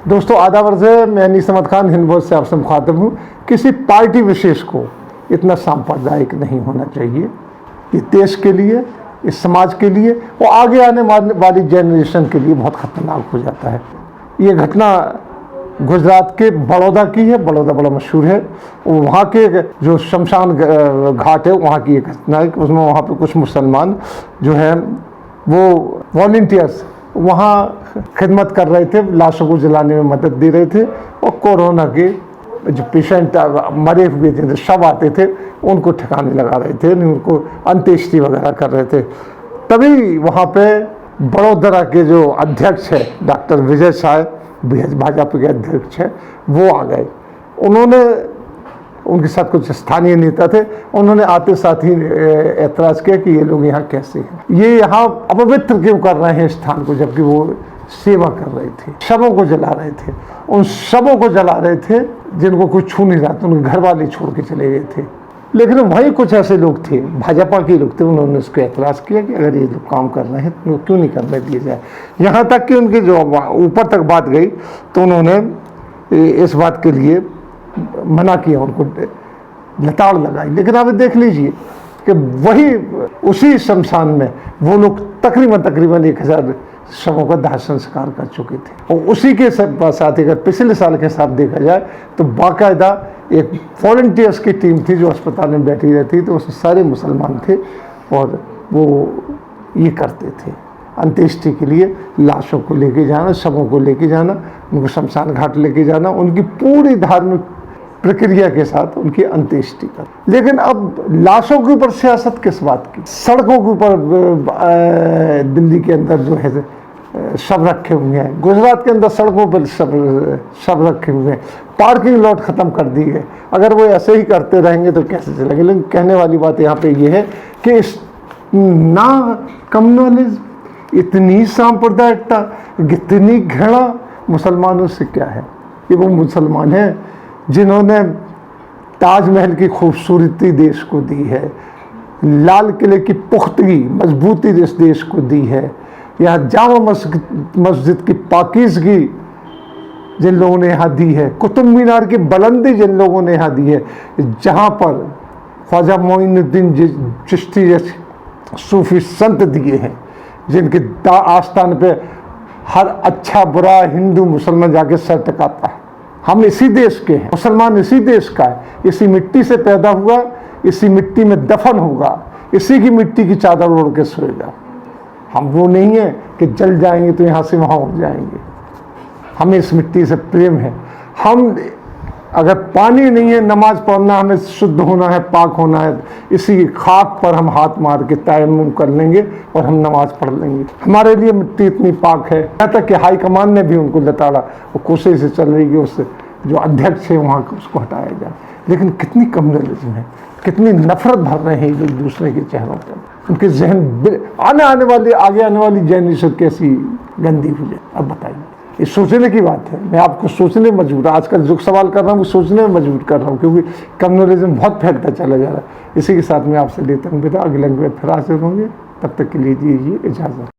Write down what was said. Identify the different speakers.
Speaker 1: दोस्तों आदाब अर्ज़ है, मैं अनीस अहमद खान हिंद वॉइस से आपसे मुखातिब हूँ। किसी पार्टी विशेष को इतना सांप्रदायिक नहीं होना चाहिए। ये देश के लिए, इस समाज के लिए और आगे आने वाली जनरेशन के लिए बहुत ख़तरनाक हो जाता है। ये घटना गुजरात के बड़ौदा की है। बड़ौदा बड़ा मशहूर है। वहाँ के जो शमशान घाट है वहाँ की एक घटना है। उसमें वहाँ पे कुछ मुसलमान जो है वो वॉलंटियर्स वहाँ खिदमत कर रहे थे, लाशों को जलाने में मदद दे रहे थे और कोरोना के जो पेशेंट मरे हुए जिनके शव आते थे उनको ठिकाने लगा रहे थे, उनको अंत्येष्टि वगैरह कर रहे थे। तभी वहाँ पे बड़ोदरा के जो अध्यक्ष है डॉक्टर विजय शाह, भाजपा के अध्यक्ष हैं, वो आ गए। उन्होंने उनके साथ कुछ स्थानीय नेता थे, उन्होंने आते साथ ही ऐतराज़ किया कि ये लोग यहाँ कैसे हैं, ये यहाँ अपवित्र क्यों कर रहे हैं स्थान को, जबकि वो सेवा कर रहे थे, शवों को जला रहे थे। उन शवों को जला रहे थे जिनको कोई छू नहीं रहा था, उनके घर वाले छोड़ के चले गए थे। लेकिन वहीं कुछ ऐसे लोग थे, भाजपा के लोग थे, उन्होंने उसको ऐतराज़ किया कि अगर ये लोग काम कर रहे हैं तो क्यों नहीं करने दिए जाए। यहाँ तक कि उनकी जो ऊपर तक बात गई तो उन्होंने इस बात के लिए मना किया, उनको लताड़ लगाई। लेकिन आप देख लीजिए कि वही उसी शमशान में वो लोग तकरीबन 1000 शवों का दाह संस्कार कर चुके थे। और उसी के साथ अगर पिछले साल के साथ देखा जाए तो बाकायदा एक वॉलंटियर्स की टीम थी जो अस्पताल में बैठी रहती थी, तो उसमें सारे मुसलमान थे और वो ये करते थे अंत्येष्टि के लिए लाशों को लेके जाना, शवों को लेके जाना, उनको शमशान घाट लेके जाना, उनकी पूरी धार्मिक प्रक्रिया के साथ उनकी अंत्येष्टि कर। लेकिन अब लाशों के ऊपर सियासत किस बात की? सड़कों के ऊपर दिल्ली के अंदर जो है शव रखे हुए हैं, गुजरात के अंदर सड़कों पर शव रखे हुए हैं, पार्किंग लॉट ख़त्म कर दी है। अगर वो ऐसे ही करते रहेंगे तो कैसे चलेंगे? लेकिन कहने वाली बात यहाँ पे ये है कि इस ना कम्युनलिज्म, इतनी सांप्रदायिकता, इतनी घृणा मुसलमानों से क्या है? ये वो मुसलमान हैं जिन्होंने ताजमहल की खूबसूरती देश को दी है, लाल किले की पुख्तगी मजबूती इस देश को दी है, यहाँ जामा मस्जिद की पाकीज़गी जिन लोगों ने यहाँ दी है, कुतुब मीनार की बुलंदी जिन लोगों ने यहाँ दी है, जहाँ पर ख्वाजा मोइनुद्दीन चिश्ती जैसे सूफी संत दिए हैं, जिनके आस्थान पे हर अच्छा बुरा हिंदू मुसलमान जाके सर टिकाता है। हम इसी देश के हैं, मुसलमान इसी देश का है, इसी मिट्टी से पैदा हुआ, इसी मिट्टी में दफन होगा, इसी की मिट्टी की चादर ओढ़ के सोएगा। हम वो नहीं है कि जल जाएंगे तो यहाँ से वहाँ उड़ जाएंगे। हमें इस मिट्टी से प्रेम है। हम अगर पानी नहीं है, नमाज पढ़ना, हमें शुद्ध होना है, पाक होना है, इसी खाक पर हम हाथ मार के तयम्मुम कर लेंगे और हम नमाज पढ़ लेंगे। हमारे लिए मिट्टी इतनी पाक है, यहाँ तक कि हाई कमान ने भी उनको लताड़ा, वो कोशिश से चल रही कि उससे जो अध्यक्ष है वहाँ उसको हटाया जाए। लेकिन कितनी कम्युनलिज्म है, कितनी नफरत भर रहे हैं लोग दूसरे के चेहरों पर। उनके जहन आगे आने वाली जनरेशन कैसी गंदी हो जाए, अब बताइए। ये सोचने की बात है। मैं आपको सोचने में मजबूर, आज का जो सवाल कर रहा हूँ वो सोचने में मजबूर कर रहा हूँ, क्योंकि कम्युनलिज्म बहुत फैलता चला जा रहा है। इसी के साथ मैं आपसे लेता हूँ विदा। अगले फिर हाजिर होंगे, तब तक के लिए दीजिए इजाज़त।